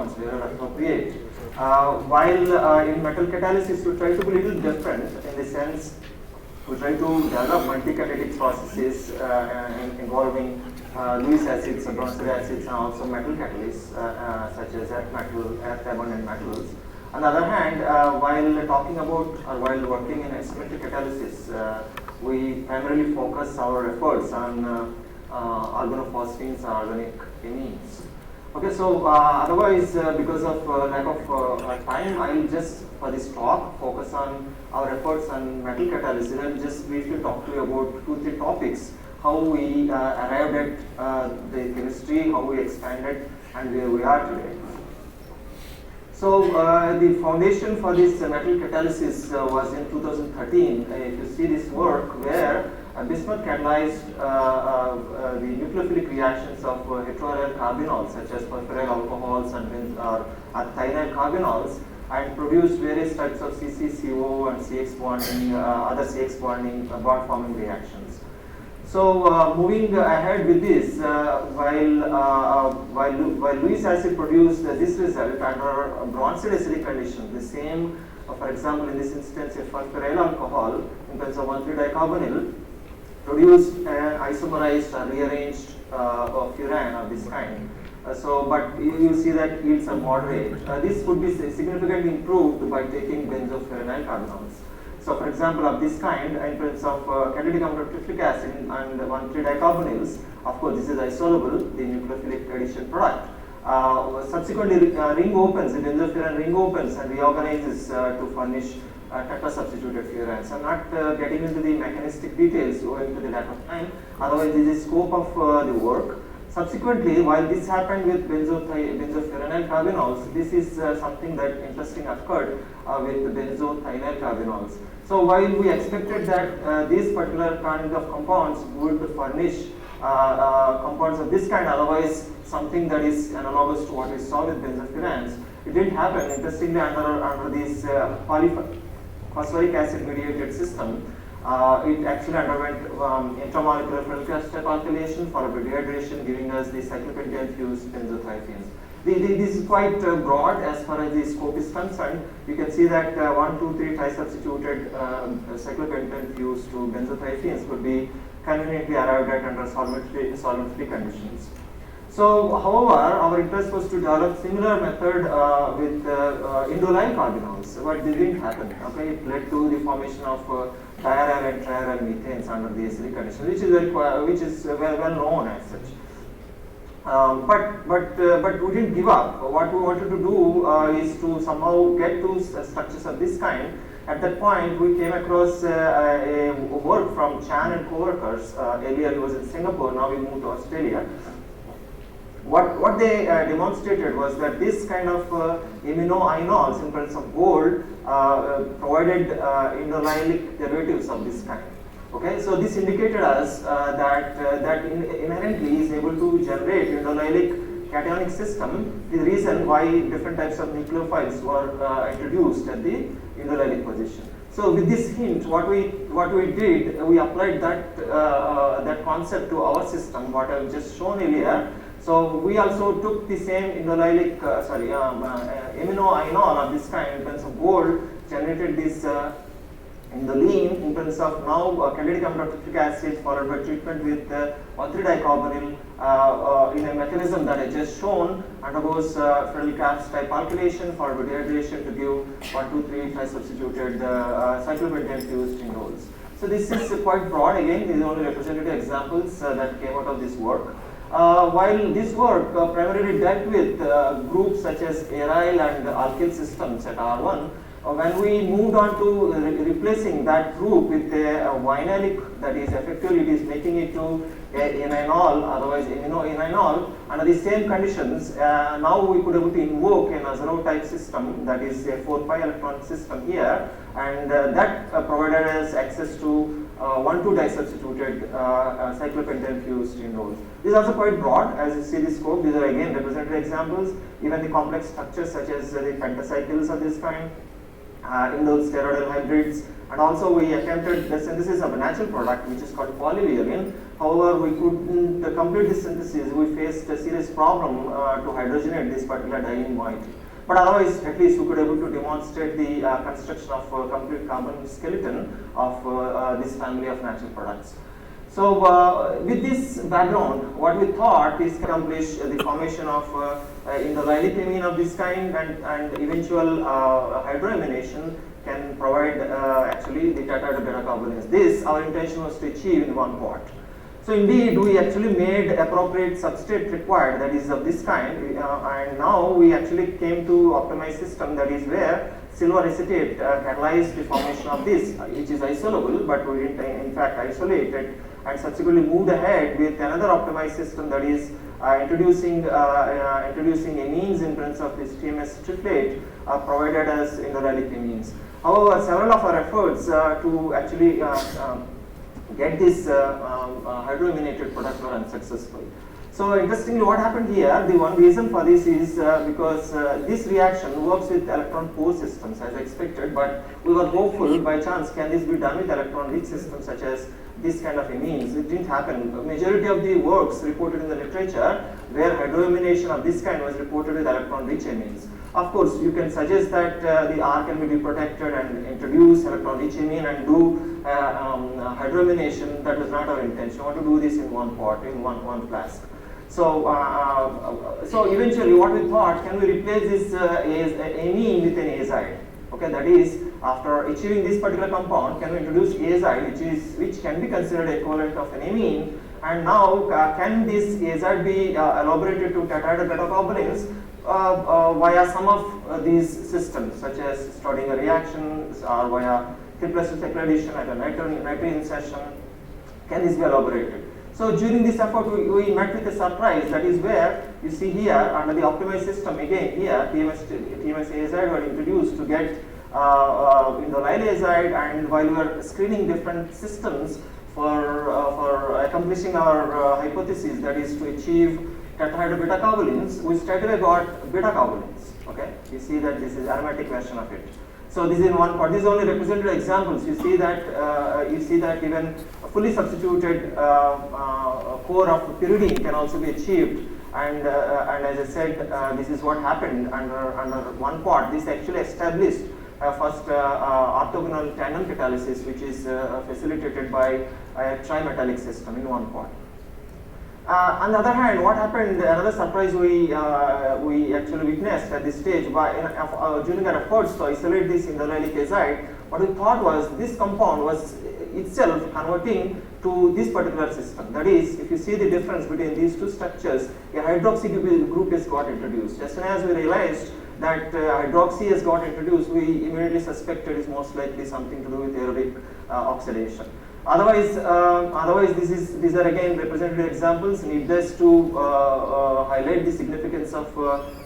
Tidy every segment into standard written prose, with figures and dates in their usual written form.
compounds where appropriate. While in metal catalysis, we try to be a little different in the sense we try to develop multi-catalytic processes involving Lewis acids, bronzer acids, and also metal catalysts such as earth abundant metals. On the other hand, while talking about or while working in asymmetric catalysis, we primarily focus our efforts on organophosphines or organic amines. Okay, so otherwise, because of lack of time, I'll just for this talk focus on our efforts on metal catalysis and just briefly talk to you about 2-3 topics: how we arrived at the chemistry, how we expanded, and where we are today. So the foundation for this metal catalysis was in 2013. If you see this work where bismuth catalyzed the nucleophilic reactions of heteroaryl carbenols such as furfuryl alcohols and thionyl carbenols and produced various types of CCCO and CX bonding, other CX bonding bond forming reactions. So moving ahead with this, while Lewis acid produced this result under bronzed acidic condition, the same, for example, in this instance, a furfuryl alcohol in terms of 1,3-dicarbonyl produced an isomerized or rearranged furan of this kind. But you see that yields are moderate. This would be significantly improved by taking benzophenyl carbenols. So, for example, of this kind, in terms of catalytic aminobutyric acid and 1,3-dicarbonyls, of course, this is isolable, the nucleophilic addition product. Subsequently, ring opens, the benzofuran ring opens and reorganizes to furnish tetra-substituted furans. I'm not getting into the mechanistic details owing to the lack of time. Otherwise, this is the scope of the work. Subsequently, while this happened with benzophenyl carbenols, this is something that interesting occurred with benzothionyl carbenols. So while we expected that these particular kind of compounds would furnish compounds of this kind, otherwise something that is analogous to what we saw with benzofurans, it didn't happen. Interestingly, under this polyphosphoric acid mediated system, it actually underwent intramolecular Felker step alkylation followed by dehydration, giving us the cyclopentane fused benzothiophene. This is quite broad as far as the scope is concerned. You can see that 1, 2, 3 tri-substituted cyclopentane fused to benzothiophene could be conveniently arrived at under solvent-free conditions. So, however, our interest was to develop similar method with indolyl carbenols, but this didn't happen. Okay, it led to the formation of diaryl and triaryl methanes under the acidic condition, which is well known as such. But we didn't give up. What we wanted to do is to somehow get to structures of this kind. At that point, we came across a work from Chan and co-workers. Earlier he was in Singapore, now we moved to Australia. What they demonstrated was that this kind of iminoinols in presence of gold provided indolylic derivatives of this kind. Okay, so this indicated us that inherently is able to generate indolylic cationic system. The reason why different types of nucleophiles were introduced at the indolylic position. So with this hint, what we did, we applied that concept to our system, what I have just shown earlier. So we also took the same indolylic, iminoinol of this kind in terms of gold, generated this indoline in terms of now catalytic aminobutyric acid followed by treatment with 1,3-dicarbonyl in a mechanism that I just shown, undergoes Friedel-Crafts type alkylation followed by dehydration to give 1, 2, 3 tri-substituted cyclopentane fused indoles. So this is quite broad. Again, these are only representative examples that came out of this work. While this work primarily dealt with groups such as aryl and alkyl systems at R1, when we moved on to replacing that group with a vinylic, that is effectively it is making it to enol, otherwise iminoenol, under the same conditions, now we could able to invoke a Nazarov type system, that is a 4-pi electron system here, and that provided us access to 1,2 disubstituted cyclopentane fused indoles. This is also quite broad, as you see the scope. These are again representative examples. Even the complex structures such as the pentacycles of this kind, indole steroidal hybrids, and also we attempted the synthesis of a natural product which is called polyviolin, However, we couldn't complete this synthesis. We faced a serious problem to hydrogenate this particular diene moiety. But otherwise, at least we could able to demonstrate the construction of complete carbon skeleton of this family of natural products. So with this background, what we thought is to accomplish the formation of indolylate amine of this kind, and eventual hydroamination can provide actually the tetrahydro beta carbolines. This our intention was to achieve in one part. So indeed, we actually made appropriate substrate required, that is of this kind, and now we actually came to optimized system, that is where silver acetate catalyzed the formation of this, which is isolable, but we didn't in fact isolate it, and subsequently moved ahead with another optimized system, that is introducing amines in terms of this TMS triplet provided as indolylate amines. However, several of our efforts to actually get this hydroaminated product were unsuccessful. So interestingly, what happened here, the one reason for this is because this reaction works with electron poor systems as expected, but we were hopeful by chance can this be done with electron rich systems such as this kind of amines. It didn't happen. The majority of the works reported in the literature where hydroamination of this kind was reported with electron rich amines. Of course, you can suggest that the R can be protected and introduce electron rich amine and do hydroamination. That was not our intention. We want to do this in one pot, in one flask. So, so eventually, what we thought, can we replace this amine with an azide? Okay, that is, after achieving this particular compound, can we introduce azide, which can be considered equivalent of an amine? And now, can this azide be elaborated to tetrahydro beta carbolines via some of these systems, such as Schrodinger reactions or via triple cycle addition at a nitrogen session? Can this be elaborated? So during this effort, we met with a surprise. That is where you see here under the optimized system, again here TMS azide were introduced to get indolylate azide, and while we were screening different systems for accomplishing our hypothesis, that is to achieve tetrahydro beta carbolines, we straightaway got beta carbolines. Okay, you see that this is aromatic version of it. So this is in one part. These are only representative examples. You see that even a fully substituted core of pyridine can also be achieved. And as I said, this is what happened under one part. This actually established first orthogonal tandem catalysis, which is facilitated by a trimetallic system in one part. On the other hand, what happened, another surprise we actually witnessed at this stage during our efforts to isolate this indolylate azide, what we thought was this compound was itself converting to this particular system. That is, if you see the difference between these two structures, a hydroxy group has got introduced. As soon as we realized that hydroxy has got introduced, we immediately suspected it's most likely something to do with aerobic oxidation. Otherwise, these are again representative examples. Needless to highlight the significance of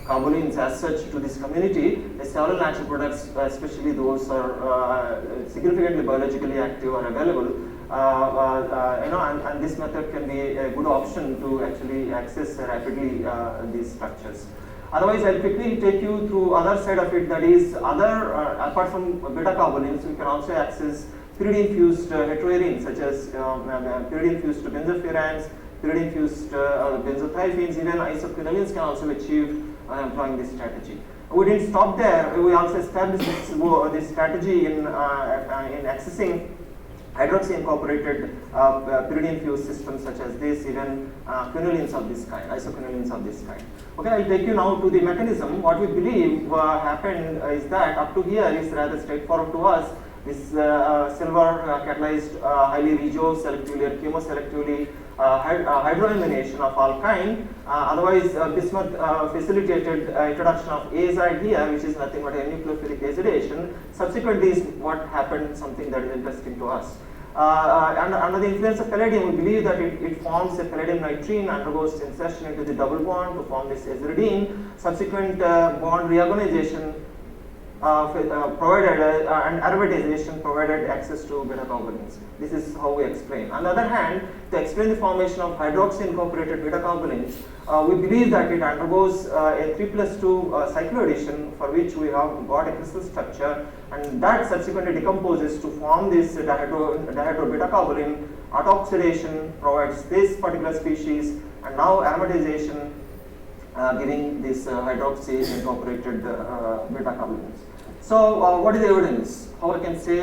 carbolines as such to this community. Several natural products, especially those are significantly biologically active, are available. And this method can be a good option to actually access rapidly these structures. Otherwise, I'll quickly take you through other side of it. That is, apart from beta carbolines, we can also access pyridine-fused heteroarenes, such as pyridine-fused benzopyrans, pyridine-fused benzothiophene, even isoquinolines can also be achieved employing this strategy. We didn't stop there. We also established this strategy in accessing hydroxy incorporated pyridine-fused systems such as this, even quinolines of this kind, isoquinolines of this kind. Okay, I'll take you now to the mechanism. What we believe happened is that up to here is rather straightforward to us. This silver catalyzed highly regio-selectively or chemoselectively hydroamination of alkyne. Otherwise, bismuth facilitated introduction of azide here, which is nothing but a nucleophilic azidation. Subsequently, is what happened, something that is interesting to us. Under the influence of palladium, we believe that it forms a palladium nitrine, undergoes insertion into the double bond to form this aziridine. Subsequent bond reorganization provided and aromatization provided access to beta carbonyls. This is how we explain. On the other hand, to explain the formation of hydroxy incorporated beta carbonyls, we believe that it undergoes a 3+2 cycloaddition, for which we have got a crystal structure, and that subsequently decomposes to form this dihydro beta carboline. Autooxidation provides this particular species, and now aromatization giving this hydroxy incorporated beta carbones. So what is the evidence? How I can say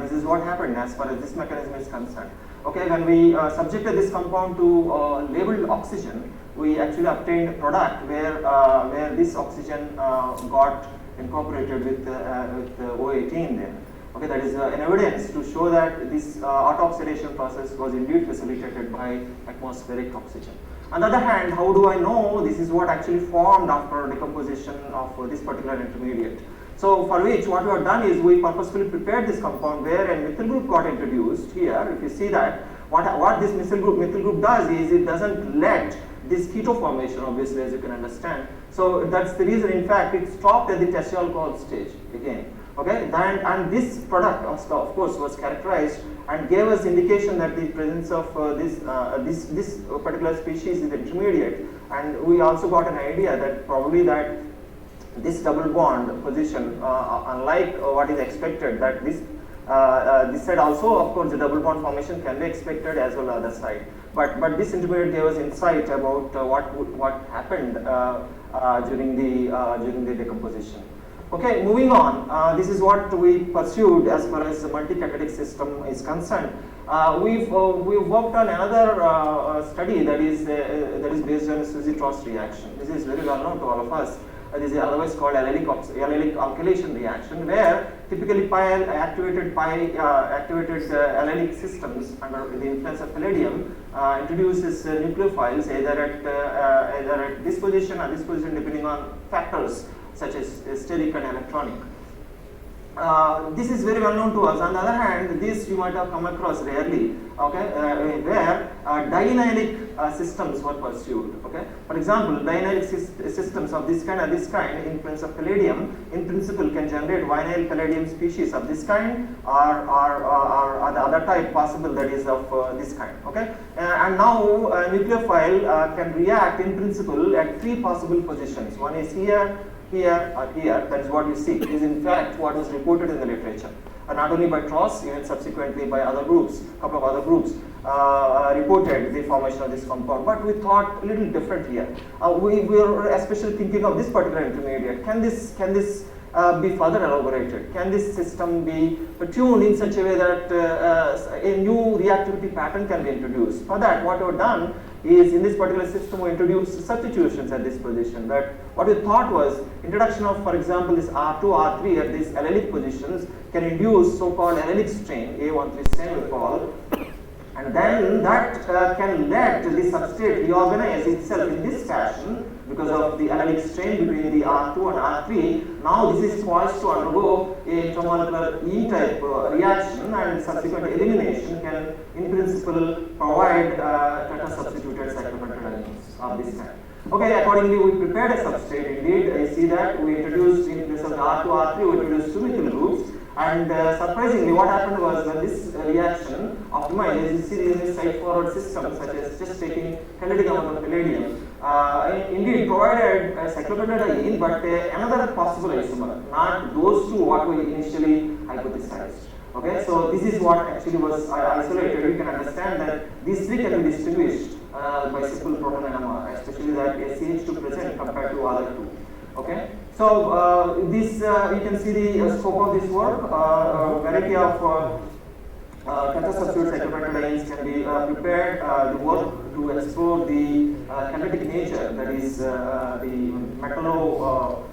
this is what happened as far as this mechanism is concerned. Okay, when we subjected this compound to labeled oxygen, we actually obtained a product where this oxygen got incorporated with O18 then. Okay, that is an evidence to show that this autooxidation process was indeed facilitated by atmospheric oxygen. On the other hand, how do I know this is what actually formed after decomposition of this particular intermediate? So for which what we have done is we purposefully prepared this compound where a methyl group got introduced here. If you see that, what this methyl group does is it doesn't let this keto formation, obviously, as you can understand. So that's the reason, in fact, it stopped at the tertiary alcohol stage again. Okay, and this product of course was characterized and gave us indication that the presence of this particular species is intermediate, and we also got an idea that probably that this double bond position, unlike what is expected, that this side also, of course, the double bond formation can be expected as well as the other side. But this intermediate gave us insight about what happened during the decomposition. Okay, moving on. This is what we pursued as far as the multi-catalytic system is concerned. We've worked on another study that is based on Suzy-Trost reaction. This is very well known to all of us. This is otherwise called allylic alkylation reaction, where typically activated allylic systems under the influence of palladium introduces nucleophiles either at this position or this position, depending on factors such as steric and electronic. This is very well known to us. On the other hand, this you might have come across rarely, okay, where dianylic systems were pursued. Okay, for example, dianylic systems of this kind, influence of palladium, in principle can generate vinyl palladium species of this kind, or the other type possible, that is of this kind. Okay, and now a nucleophile can react in principle at 3 possible positions. One is here, here, or here. That is what you see. It is in fact what was reported in the literature, and not only by Trost, even subsequently by other groups, couple of other groups reported the formation of this compound. But we thought a little different here. We were especially thinking of this particular intermediate. Can this be further elaborated? Can this system be tuned in such a way that a new reactivity pattern can be introduced? For that, what we have done is, in this particular system, we introduced substitutions at this position. But what we thought was introduction of, for example, this R2, R3 at these allylic positions can induce so-called allylic strain, A13 strain we call, and then that can let the substrate reorganize itself in this fashion because of the allylic strain between the R2 and R3. Now this is poised to undergo a intermolecular E-type reaction, and subsequent elimination can, in principle, provide teta-substituted cyclopentadienes of this kind. Okay, accordingly, we prepared a substrate. Indeed, I see that we introduced, in place of the R2, R3, we introduced 2 methyl groups. And surprisingly, what happened was, when this reaction optimized, as you see in this side-forward system, such as just taking catalytic amount of palladium, indeed provided a cyclopentadiene, but another possible isomer, not those two what we initially hypothesized. Okay, so this is what actually was isolated. You can understand that these 3 can be distinguished by simple proton NMR, especially that CH2 present compared to other 2. Okay, so this you can see the scope of this work. Variety of teta-substituted cyclopentadienes can be prepared. The work to explore the kinetic nature, that is the metal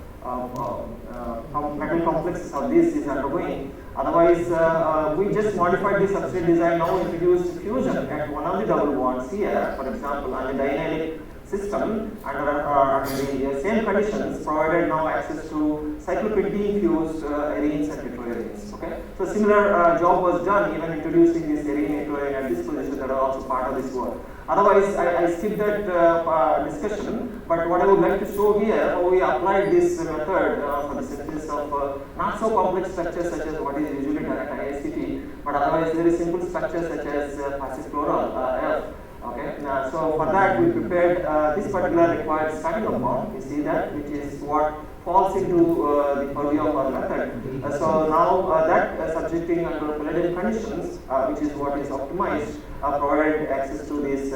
complexes of this, is undergoing. Otherwise, we just modified the substrate design. Now introduced fusion at one of the double bonds here, for example, on the dianylic system under the same conditions, provided now access to cyclopentene fused arenes and heteroarenes. Okay, so similar job was done even introducing this arene heteroarene at this position that are also part of this work. Otherwise, I skipped that discussion, but what I would like to show here, how we applied this method for the synthesis of not so complex structures such as what is usually done at IICT, but otherwise very simple structures such as passive chloral F. Okay, so for that we prepared this particular required starting compound. You see that, which is what falls into the purview of our method. So now that subjecting under palladium conditions, which is what is optimized, provided access to this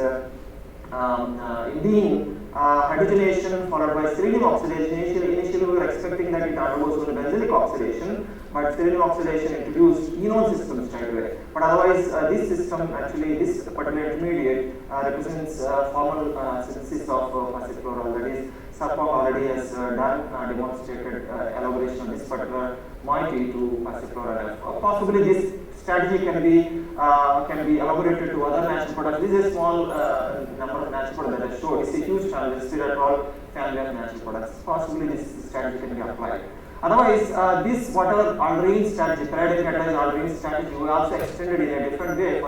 indene hydrogenation followed by selenium oxidation. Initially we were expecting that it undergoes only benzylic oxidation, but selenium oxidation introduced enone system straight away. But otherwise, this system actually, this particular intermediate represents formal synthesis of passive chloral. That is, SERB already has demonstrated elaboration of this particular moiety to passive chloral. Possibly this strategy can be elaborated to other natural products. This is a small number of natural products that I showed. It's a huge challenge. It's still all family of natural products. Possibly this strategy can be applied. Otherwise, this whatever aldering strategy, palladium catalyzed aldering strategy, we also extended in a different way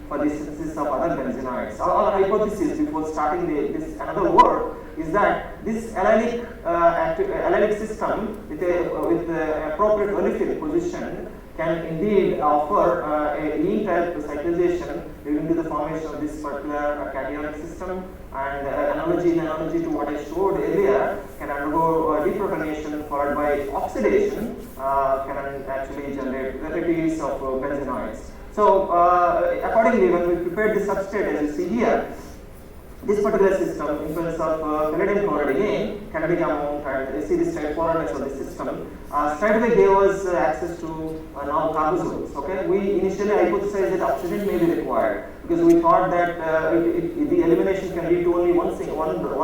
for the synthesis of other benzenoids. Our hypothesis before starting this another work is that this allylic system with the appropriate olefin position can indeed offer a lean type cyclization leading to the formation of this particular cationic system, and in analogy to what I showed earlier, can undergo deprotonation followed by oxidation, can actually generate varieties of benzenoids. So accordingly, when we prepared the substrate, as you see here, this particular system, in terms of palladium chloride again, catalytic amount, and you see the straightforwardness of the system, straight away gave us access to now carbozoles. Okay, we initially hypothesized that oxygen may be required because we thought that the elimination can lead to only one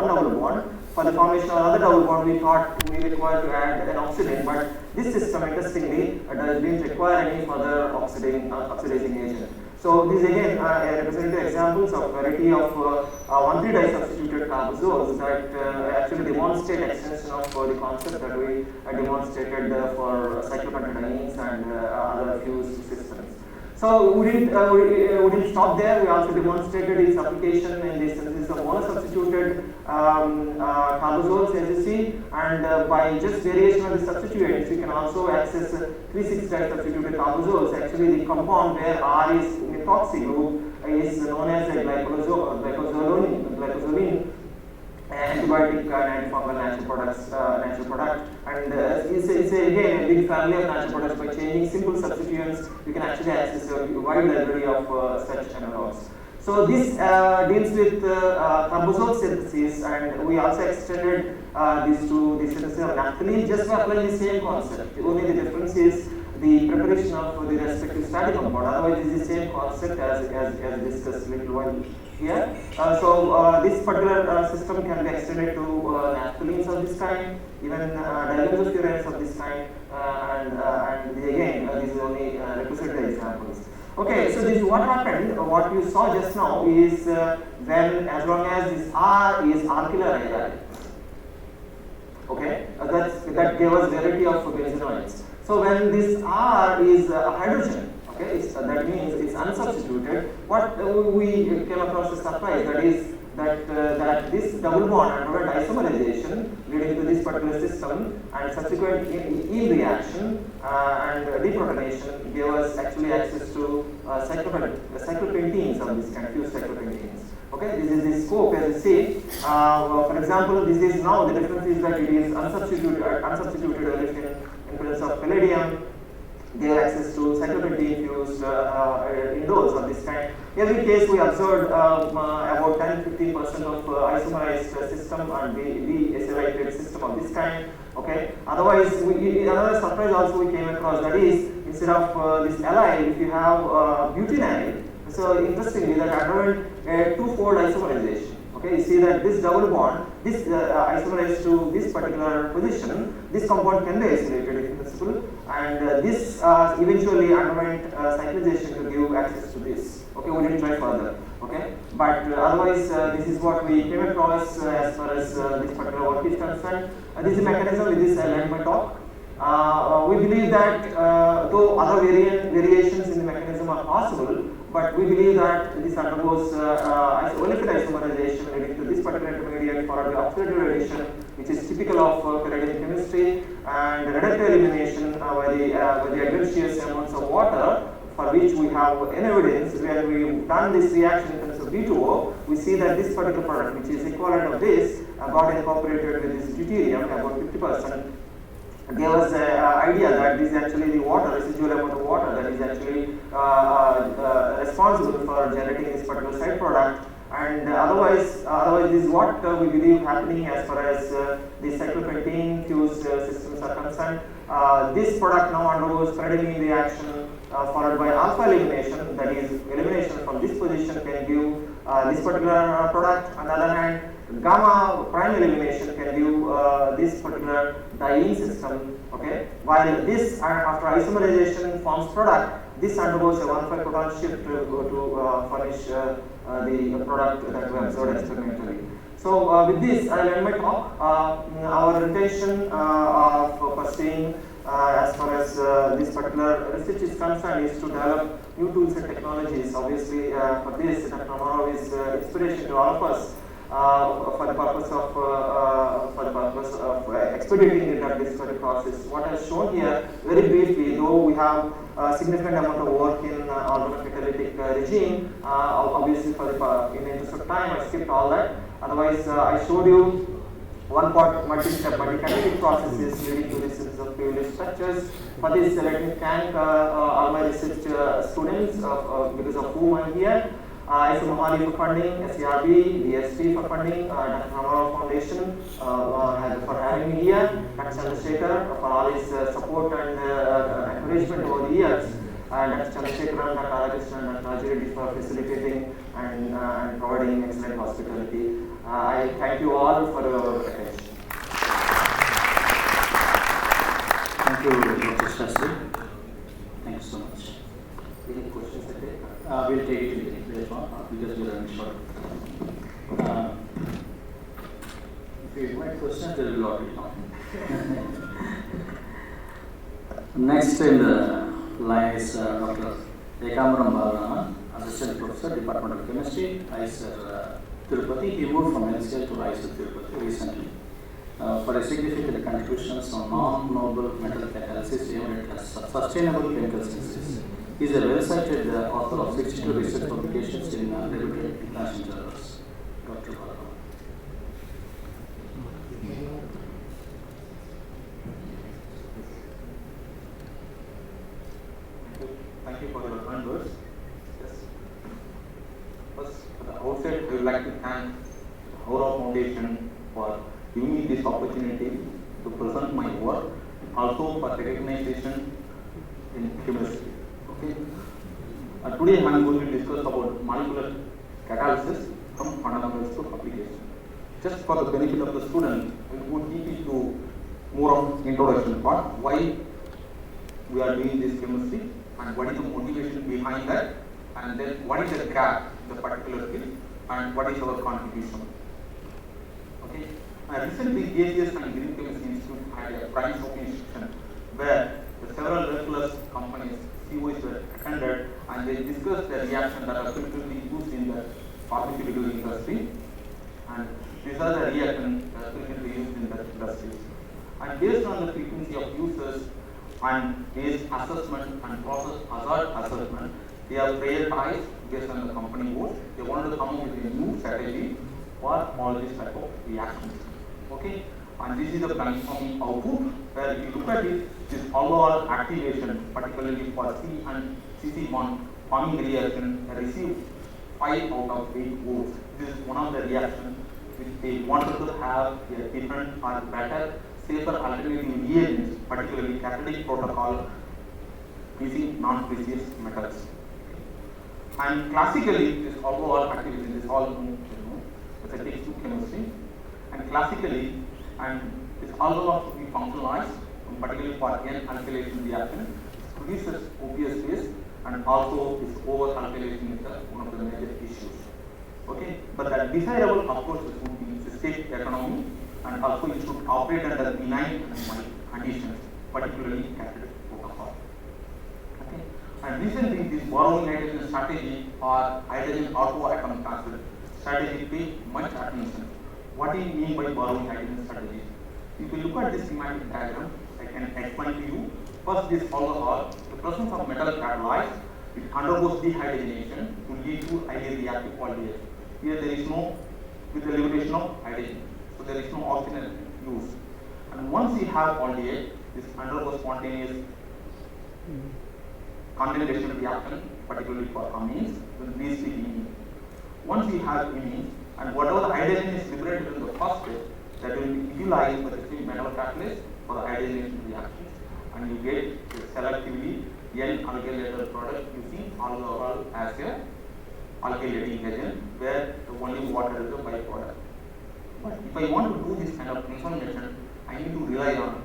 double bond. For the formation of another double bond, we thought we required to add an oxidant, but this system, interestingly, didn't require any further oxidizing agent. So these again are representative examples of variety of 1,3-disubstituted carbozoles that actually demonstrate extension of the concept that we demonstrated for cyclopentadienes and other fused systems. So we didn't stop there. We also demonstrated its application in the synthesis of monosubstituted carbozoles, as you see, and by just variation of the substituents, we can also access 3,6-disubstituted carbozoles. Actually, the compound where R is in the methoxy group is known as a glycozoline antibiotic antifungal natural product, and it's again a big family of natural products. By changing simple substituents, you can actually access a wide library of such analogs. So this deals with carbazole synthesis, and we also extended this to the synthesis of naphthalene just by applying the same concept. Only the difference is the preparation of the respective starting compound. Otherwise, it is the same concept as discussed little while here. So this particular system can be extended to naphthalenes of this kind, even dilbenzofurans of this kind, and again, these are only representative examples. Okay, so this is what happened. What you saw just now is when, as long as this R is alkyl halide, okay, that gave us variety of benzenoids. So when this R is a hydrogen, okay, that means it's unsubstituted. What we came across a surprise, that is that this double bond underwent isomerization leading to this particular system, and subsequent in reaction and deprotonation gave us actually access to cyclopentenes of this kind, fused cyclopentenes. Okay, this is the scope, as you see. For example, this is now the difference is that it is unsubstituted olefin in presence of palladium. They have access to cyclopentene fused indoles of this kind. Every case we observed about 10-15% of isomerized system and the acylated system of this kind. Okay. Otherwise, another surprise also we came across, that is, instead of this allyl, if you have butynyl, so interestingly that underwent a two-fold isomerization. Okay, you see that this double bond, this isomerized to this particular position, this compound can be isolated in principle, and this eventually underwent cyclization to give access to this. Okay, we didn't try further. Okay, but otherwise this is what we came across as far as this particular work is concerned. This is a mechanism. With this, I'll end my talk. We believe that though other variations in the mechanism are possible, but we believe that this undergoes olefin isomerization leading to this particular intermediate followed by oxidative addition, which is typical of pyridine chemistry, and reductive elimination by the adventitious amounts of water, for which we have an evidence. When we've done this reaction in terms of D2O, we see that this particular product, which is equivalent of this, got incorporated with this deuterium, about 50%, gave us an idea that this is actually the water, residual amount of water that is actually responsible for generating this particular side product. And otherwise this is what we believe happening as far as the cyclopentene fused systems are concerned. This product now undergoes pyridine reaction followed by alpha elimination, that is elimination from this position can give this particular product. On the other hand, gamma prime elimination can give this particular diene system. Okay, while this after isomerization forms product, this undergoes a 1,5 proton shift to furnish the product that we observed experimentally. So with this, I will end my talk. Our intention of pursuing as far as this particular research is concerned is to develop new tools and technologies. Obviously, for this, Dr. Rama is inspiration to all of us for the purpose of expediting the drug discovery process. What I have shown here very briefly, though we have a significant amount of work in organocatalytic regime, obviously for the in the interest of time, I skipped all that. Otherwise, I showed you one part multi-step multi-catalytic processes leading to the synthesis of privileged structures. For this, let me thank all my research students because of whom I am here. ISO for funding, SERB, DST for funding, Dr. Rama Foundation for having me here, Dr. Chandrasekhar for all his support and encouragement over the years, and Dr. Chandrasekhar, Dr. Radhakrishnan, and Dr. Reddy for facilitating and providing excellent hospitality. I thank you all for your attention. Thank you, Dr. Shastri. Thank you so much. Any questions I take? We'll take it later on because we're running short. If you invite questions, there will be a lot of time. Next in the line is Dr. Rama, Assistant Professor, Department of Chemistry, ISER-Tirupati. He moved from NCL to ISER-Tirupati recently for a significant contributions on non-noble metal catalysis aimed at sustainable chemical synthesis. He is a well-cited author of 62 research publications in reputed international journals. Dr. Rama. Thank you for your kind words. Yes. First, at the outset, I would like to thank the Rama Foundation for giving me this opportunity to present my work, also for recognition in chemistry. Okay. Today I am going to discuss about molecular catalysis from fundamentals to application. Just for the benefit of the student, I will keep it to more of introduction part, why we are doing this chemistry and what is the motivation behind that, and then what is the gap in the particular field and what is our contribution. Okay. Recently, GHS and Green Chemistry Institute had a prime shopping session where several world-class companies, CEOs were attended, and they discussed the reaction that are frequently used in the pharmaceutical industry, and these are the reactions that are frequently used in the industries. And based on the frequency of users and based assessment and process hazard assessment, they have prioritized based on the company goals. They wanted to come up with a new strategy for all these type of reactions. Okay, and this is the transforming output where if you look at it, this overall activation, particularly for C and CC bond forming reaction, received 5 out of 8 votes. This is one of the reactions which they wanted to have a different or better, safer alternative reagents, particularly catalytic protocol using non-precious metals. And classically, this overall activity is all it's a takes 2 chemistry. And classically, and this also has to be functionalized, particularly for N-alkylation reaction, it produces OPS base, and also this over-alkylation is one of the major issues. Okay, but the desirable approach would be state economy, and also it should operate under benign conditions, particularly catalytic protocol. Okay, And recently, this borrowing hydrogen strategy or hydrogen auto-atom transfer strategy pay much attention. What do you mean by borrowing hydrogen strategy? If you look at this schematic diagram, I can explain to you. First, this follows all the presence of metal catalyzed, it undergoes dehydrogenation to lead to highly reactive aldehyde. Here there is no, with the liberation of hydrogen, so there is no oxygen used. And once you have aldehyde, this undergoes spontaneous condensation reaction, particularly for amines, will lead to imine. Once you have imine, and whatever the hydrogen is liberated in the first step, that will be utilized by the three metal catalysts for the hydrogenation reaction, and you get selectively N-alkylated product using alcohol as a alkylating agent, where the only water is the byproduct. But if I want to do this kind of transformation, I need to rely on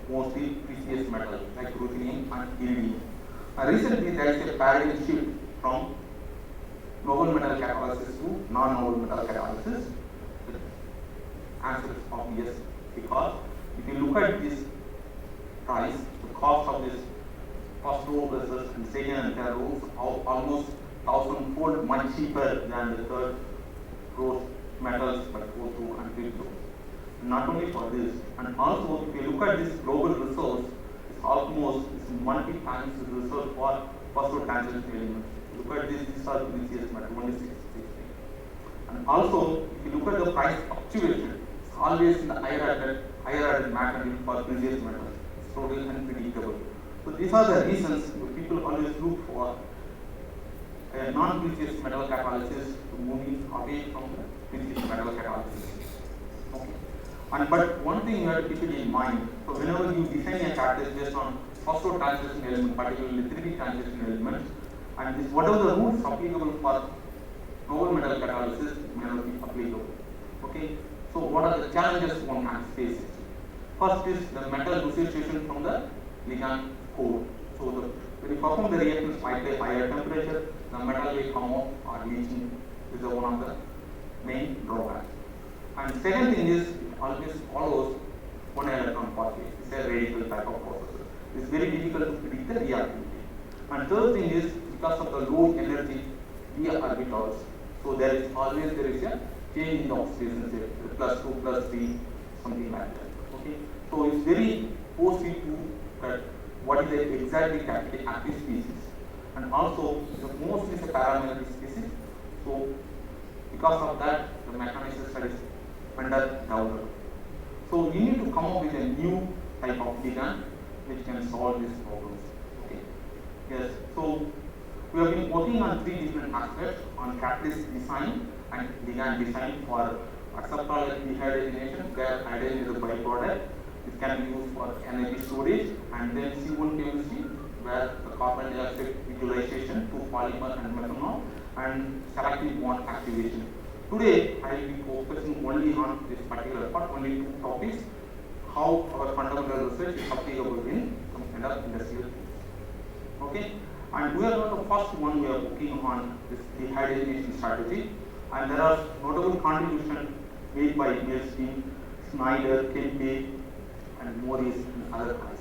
mostly precious metals like ruthenium and iridium. Recently, there is a paradigm shift from noble metal catalysis to non-noble metal catalysis. The answer is obvious, because if you look at this price, the cost of this first row versus and second and third rows are almost 1,000-fold much cheaper than the third row metals by fourth row and fifth row. Not only for this, and also if you look at this global resource, it's almost multi-times the resource for first row transition elements. Look at this, these are precious metal, only 6. And also, if you look at the price fluctuation, it's always in the higher added material for precious metals. It's totally unpredictable. So these are the reasons people always look for a non-precious metal catalysis to moving away from the precious metal catalysis. Okay. But one thing you have to keep it in mind, so whenever you design a catalyst based on first row transition element, particularly 3D transition elements, and this, whatever the rules applicable for noble metal catalysis may not be applicable. Okay. So what are the challenges one has faced? First is the metal dissociation from the ligand core. So when you perform the reaction slightly higher temperature, the metal will come out or leaching is one of the main drawbacks. And second thing is, it always follows one electron pathway. It's a radical type of process. It's very difficult to predict the reactivity. And third thing is, because of the low energy d orbitals, so there is a change in the oxidation state, +2, +3, something like that. Okay, so it's very costly to cut what is the exactly active species, and also the most is a paramagnetic species. So because of that, the mechanism studies under developed. So you need to come up with a new type of ligand which can solve these problems. Okay. Yes. So we have been working on 3 different aspects on catalyst design and ligand design for acceptable dehydrogenation, where hydrogen is a byproduct. It can be used for energy storage, and then C1 chemistry, where the carbon dioxide utilization to polymer and methanol, and selective bond activation. Today, I will be focusing only on this particular part, only 2 topics, how our fundamental research is applicable in some kind of industrial things. Okay? And we are not the first one we are working on this dehydrogenation strategy, and there are notable contributions made by Niels team, Snyder, Kempe, and Morris and other guys.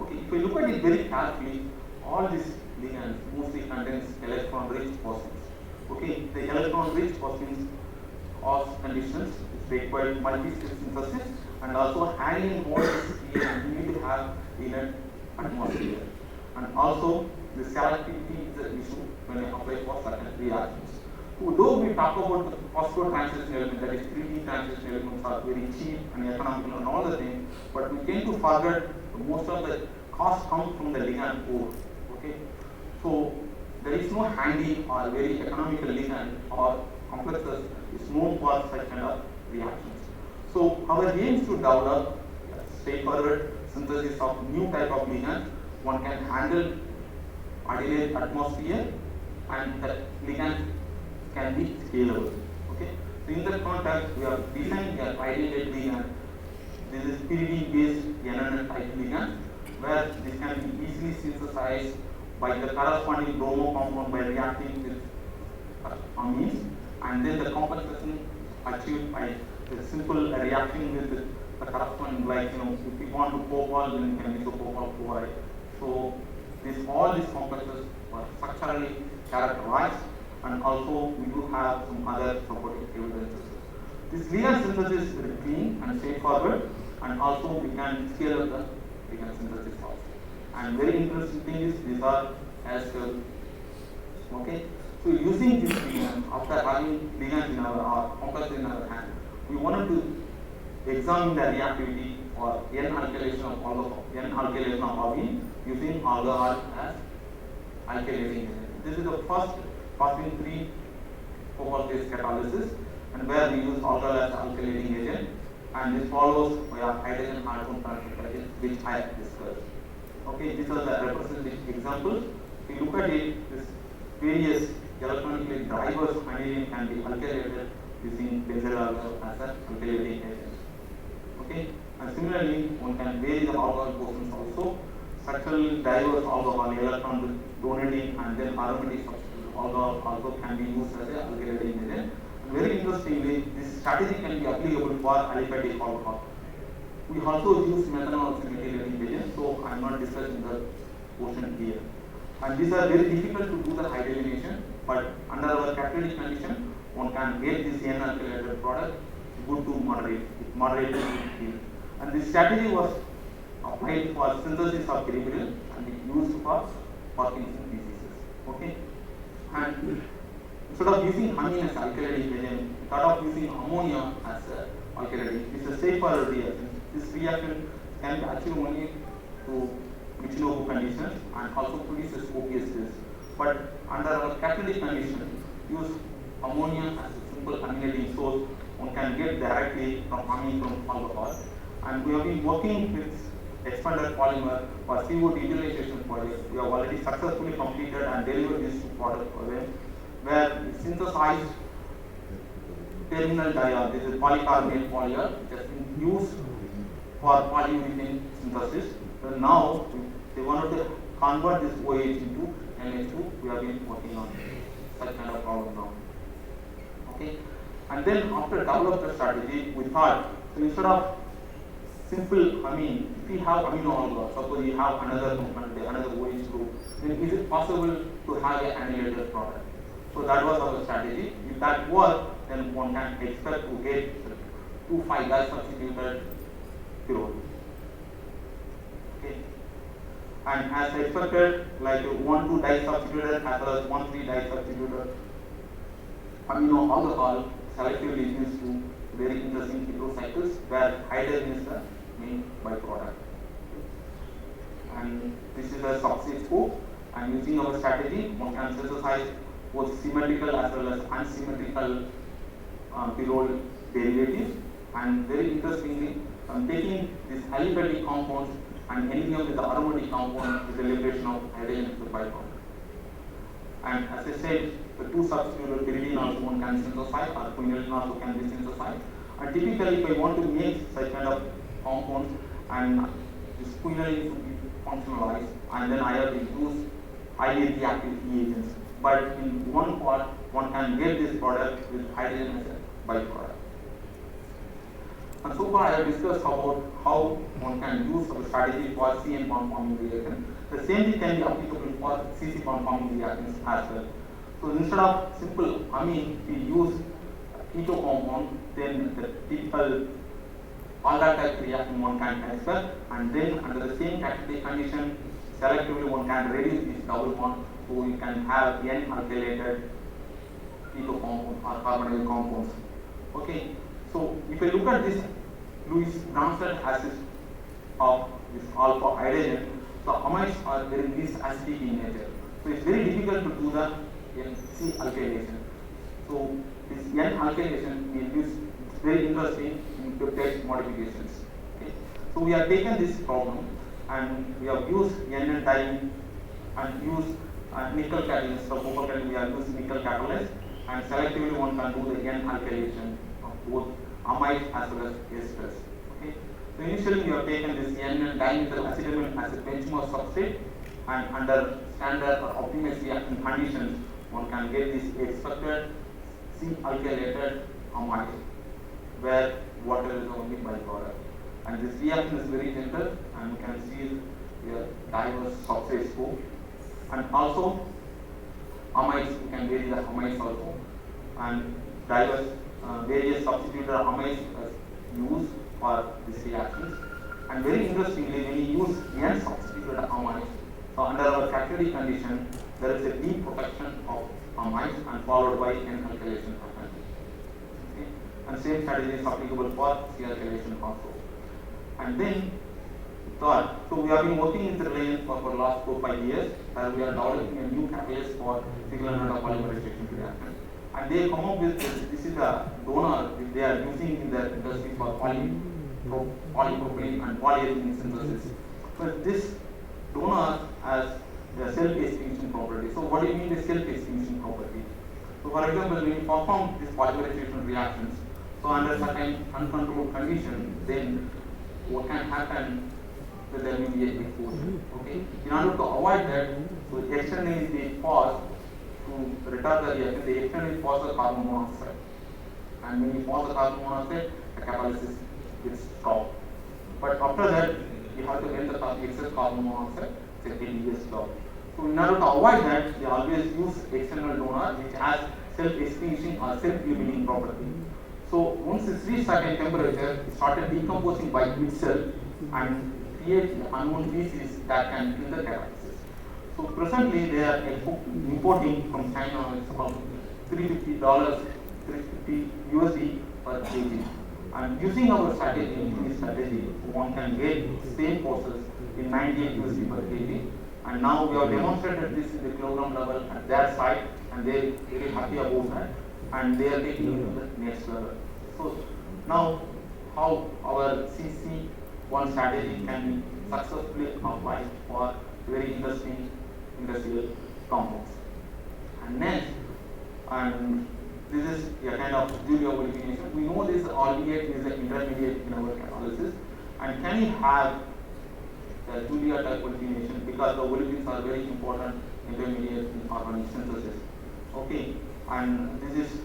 Okay, if you look at it very carefully, all these ligands mostly contains electron-rich phosphines. Okay, the electron-rich phosphines cause conditions which require multi-step synthesis, and also handling all this here you need to have in an atmosphere. And also the selectivity is an issue when you apply for certain reactions. So though we talk about the phosphor transition element, that is 3D transition elements are very cheap and economical and all the things, but we tend to forget most of the cost comes from the ligand core. Okay, so there is no handy or very economical ligand or complexes is known for such kind of reactions. So our aim is to develop straightforward synthesis of new type of ligands. One can handle ordinary atmosphere, and the ligand can be scalable. Okay, so in that context, we have designed an ideal ligand. This is pyridine based NN type ligand, where this can be easily synthesized by the corresponding bromo compound by reacting with amines, and then the compensation achieved by the simple reaction with the corresponding, like if we want to cobalt, then we can use a cobalt chloride. So all these complexes are structurally characterized, and also we do have some other supporting evidences. This ligand synthesis is very clean and straightforward, and also we can scale up the ligand synthesis also. And very interesting thing is these are as okay. So using this ligand, after having ligands in our complexes in our hand, we wanted to examine the reactivity or N-alkylation of N-alkylation of albumin using alcohol as alkylating agent. This is the first phosphine 3 cobalt-based catalysis, and where we use alcohol as alkylating agent, and this follows via hydrogen atom transfer, which I discussed. Okay, these are the representative examples. If you look at it, this various electronically drivers aniline can be alkylated using benzyl alcohol as an alkylating agent. Okay, and similarly, one can vary the alcohol portions also. Structural drivers alcohol, electron donating, and then aromatic substitute alcohol also can be used as an alkylating agent. And very interestingly, this strategy can be applicable for aliphatic alcohol. We also use methanol as a methylating agent, so I am not discussing the portion here. And these are very difficult to do the hydrogenation, but under our catalytic condition, one can get this N-alkylated product good to moderate yield. And this strategy was applied for synthesis of pyrimidine and used for Parkinson's diseases. Okay, and instead of using amine as alkylating agent, we thought of using ammonia as alkylating. This is a straightforward reaction. This reaction can be achieved only to Michinoku conditions and also produces OPSs. But under our catalytic condition, use ammonia as a simple amineting source, one can get directly from amine from alcohol. And we have been working with expanded polymer for CO utilization projects. We have already successfully completed and delivered these two products for them, where we synthesized terminal diol, this is polycarbonate polyol, which has been used for polyurethane synthesis. So now they wanted to convert this OH into NH2. We have been working on such kind of problem now. Okay, and then after developed the strategy, we thought, so instead of simple amine, if we have amino alcohol, suppose you have another component, another OH group, then is it possible to have an annihilated product? So that was our strategy. If that worked, then one can expect to get 2,5 substituted pyrrole. Okay. And as expected, like 1,2 disubstituted as well as 1,3 disubstituted amino alcohol selectively leads to very interesting heterocycles where hydrogen is the main byproduct. And this is a substrate scope, and using our strategy, one can synthesize both symmetrical as well as unsymmetrical pyrrole derivatives. And very interestingly, taking these aliphatic compounds and ending up with the aromatic compound with the liberation of hydrogen as the byproduct. And as I said, the two substituted pyridine also one can synthesize, or quinolene also can be synthesized. And typically, if I want to make such kind of compounds, and this quinolene should be functionalized, and then I have to use highly reactive reagents. But in one part, one can get this product with hydrogen as a byproduct. And so far, I have discussed about how one can use a strategy for CN bond forming reaction. The same thing can be applicable for CC bond forming reactions as well. So instead of simple amine, we use keto compound, then the typical alga type reaction one can expect, and then under the same catalytic condition, selectively one can reduce this double bond, so you can have N-alkylated keto compound or carbonyl compounds. Okay, so if you look at this Lewis-Bronsted acid of this alpha hydrogen, the amides are very least acidic in nature. So it's very difficult to do the C alkylation. So this N-alkylation is very interesting in peptide modifications. Okay. So we have taken this problem and we have used N-diene and used nickel catalyst. So we have used nickel catalyst, and selectively one can do the N-alkylation of both amides as well as esters. Okay. So initially we have taken this N-dimethyl acetamide as a benchmark substrate, and under standard or optimized reaction conditions, one can get this expected C-alkylated amide, where water is the only byproduct. And this reaction is very gentle, and you can see here diverse substrate scope, And also amides, we can vary the amides also, and various substituted amides used for these reactions. And very interestingly, when you use N-substituted amides, so under our factory condition, there is a deep protection of amides and followed by N-alkylation patterns. Okay? And same strategy is applicable for C-alkylation also. And then third, so we have been working in Reliance for the last 4-5 years, where we are developing a new catalyst for single enzyme polymerization reaction. And they come up with this is a donor they are using in their industry for polypropylene and polyethylene synthesis. But this donor has the self-extinction property. So what do you mean by self-extinction property? So for example, when you perform these polymerization reactions, so under certain uncontrolled conditions, then what can happen? That there will be a exposure. Okay. In order to avoid that, so externally they pause to retard the reaction. They externally pause the carbon monoxide, and when you pause the carbon monoxide, the catalysis gets stopped. But after that, you have to end the excess carbon monoxide. It's a tedious job. So in order to avoid that, they always use external donor which has self-extinguishing or self-limiting property. So once it's reached certain temperature, it started decomposing by itself and create unknown species that can kill the catalysis. So presently they are importing from China. It's about $350, $350 USD per kg. And using our strategy, one can get same process in 98 USD per kg. And now we have demonstrated this in the kilogram level at their site, and they are very happy about that, and they are taking it to the next level. So now how our CC1 strategy can be successfully applied for very interesting industrial compounds. And next, and this is a kind of Julia verification. We know this albeit is an intermediate in our catalysis, and can we have the Julia type verification because the olefins are very important intermediate in organic synthesis. Okay, and this is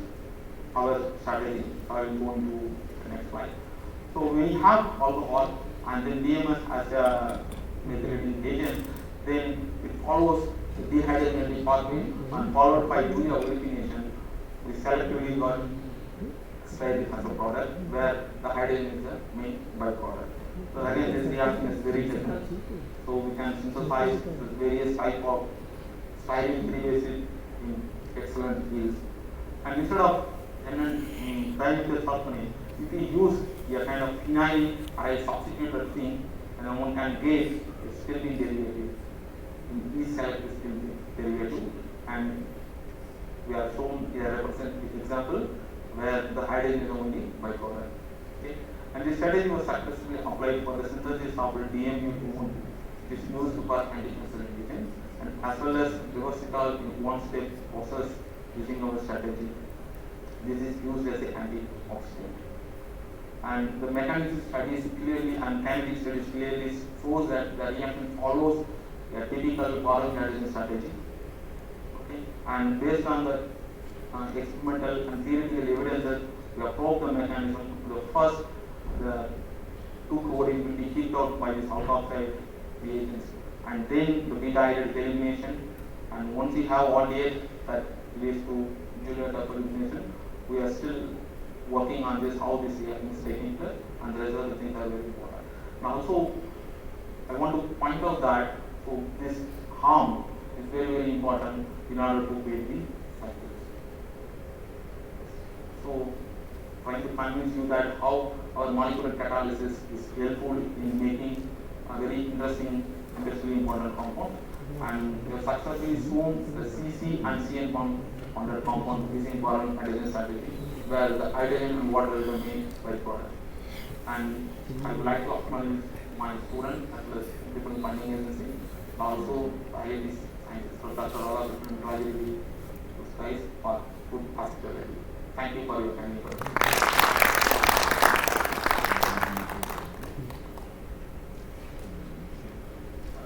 our strategy. I will go into the next slide. So when you have alcohol and then DMS as a methylating agent, then it follows the dehydrogenation pathway and followed by Julia verification. We selectively got styrene as a product where the hydrogen is the main byproduct. So again, this reaction is very different. So we can synthesize various type of styrene-free acid in excellent yields. And instead of dimethyl sulfonate, if we use a kind of phenyl or a substituted thing, and then one can get a stilbene derivative. In each selective stilbene derivative, and we have shown a representative example where the hydrogen is only byproduct. Okay? And this strategy was successfully applied for the synthesis of DMU2, which is used for anti-cancer agents, and as well as reversitol in one-step process using our strategy. This is used as an antioxidant. And the mechanism studies clearly and kinetic studies clearly shows that the reaction follows a typical carbon hydrogen strategy. Okay? And based on the experimental and theoretical evidences, we have proved the mechanism. The first, the 2-chlorine will be kicked out by this alkoxide reagents, and then the beta-hydride elimination. And once we have aldehyde that leads to Julia type elimination, we are still working on this, how this reaction is taking place, and the rest of the things are very important. Now also, I want to point out that this harm is very, very important in order to build the cycles. So, trying to convince you that how our molecular catalysis is helpful in making a very interesting, industrially important compound. And we have successfully shown the CC and CN bonded compound using boron hydrogen strategy, where the hydrogen and water is the main byproduct. And I would like to acknowledge my student as well as different funding agency, also IIT scientists, Professor Rama, Rajiri, those guys for good hospitality. Thank you for your kind effort.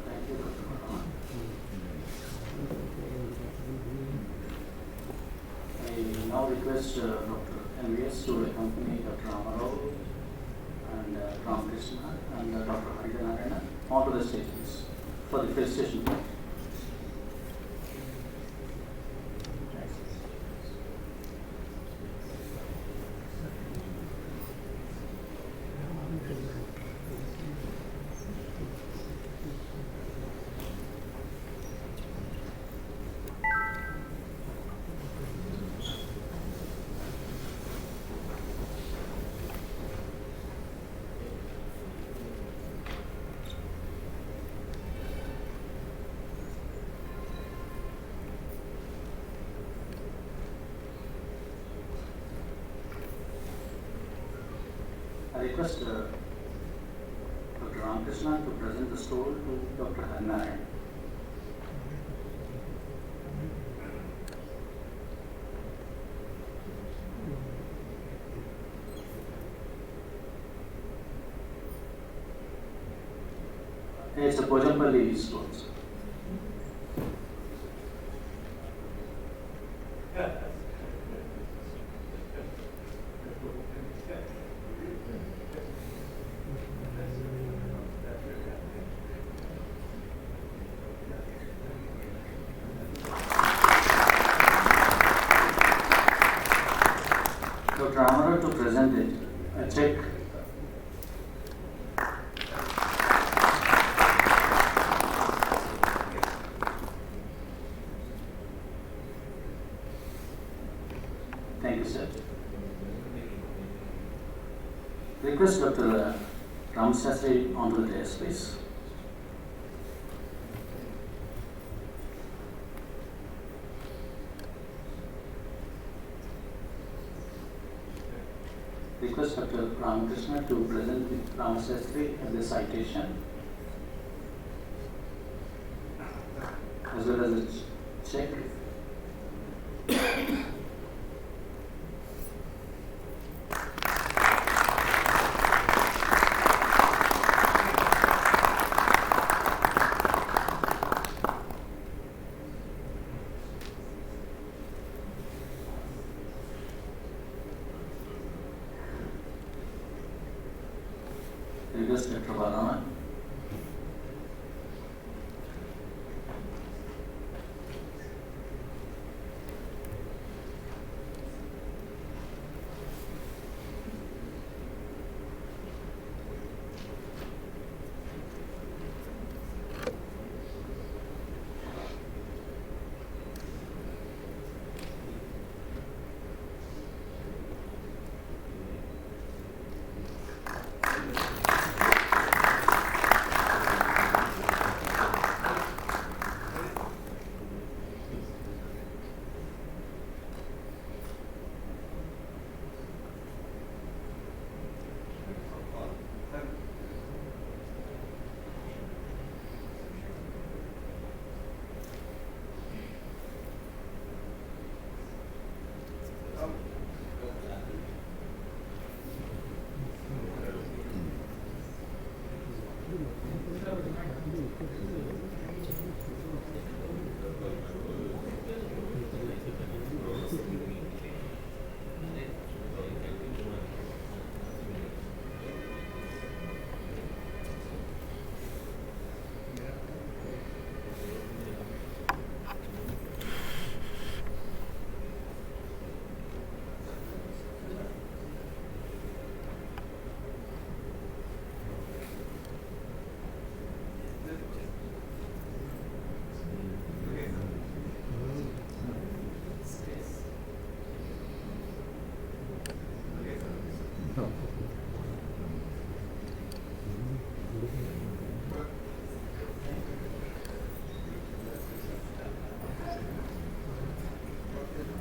Thank you, Dr. Rama. I now request Dr. MVS to accompany Dr. Rama and Ramakrishna and Dr. Harinarayana onto the stage, please, for the felicitation. request Dr. Ramakrishna to present the stool to Dr. Harinarayana. It's a Pojampalli stool. Dr. Rama to present it, a check. Thank you, sir. Request Dr. Ramsastri onto the dais, please. Request Dr. Ramakrishna to present Ramsastri as the citation as well as a check. Request Dr. Rama.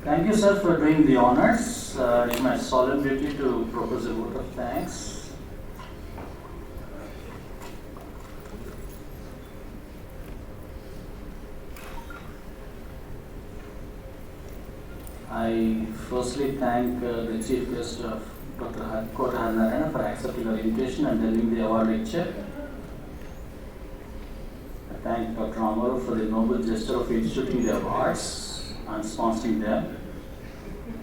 Thank you, sir, for doing the honors. It's my solemn duty to propose a vote of thanks. I firstly thank the chief guest of Dr. Kota Harinarayana for accepting our invitation and delivering the award lecture. I thank Dr. Rama for the noble gesture of instituting the awards and sponsoring them.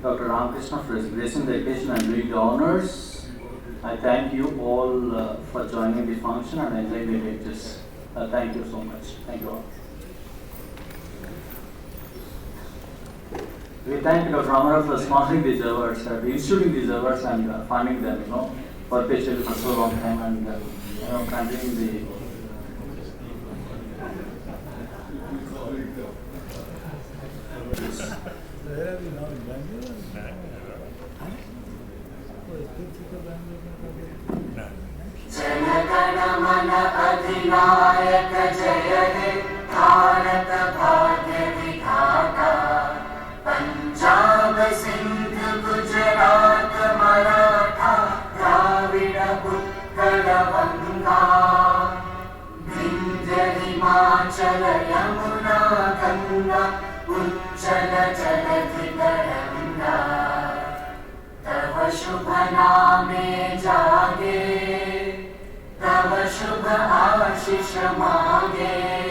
Dr. Ramakrishna for gracing the occasion and doing the honors. I thank you all for joining the function and enjoying the lectures. Thank you so much. Thank you all. We thank Dr. Rama for sponsoring these awards, instituting these awards and funding them, perpetually for so long time and continuing the. Jana Gana Mana अधिनायक जय हे भारत भाग्य विधाता पंजाब सिंध गुजरात मराठा द्राविड़ उच्चल यमुना गंगा उच्चल जलधि तरंगा तव शुभ नामे जागे तव शुभ आशीष मांगे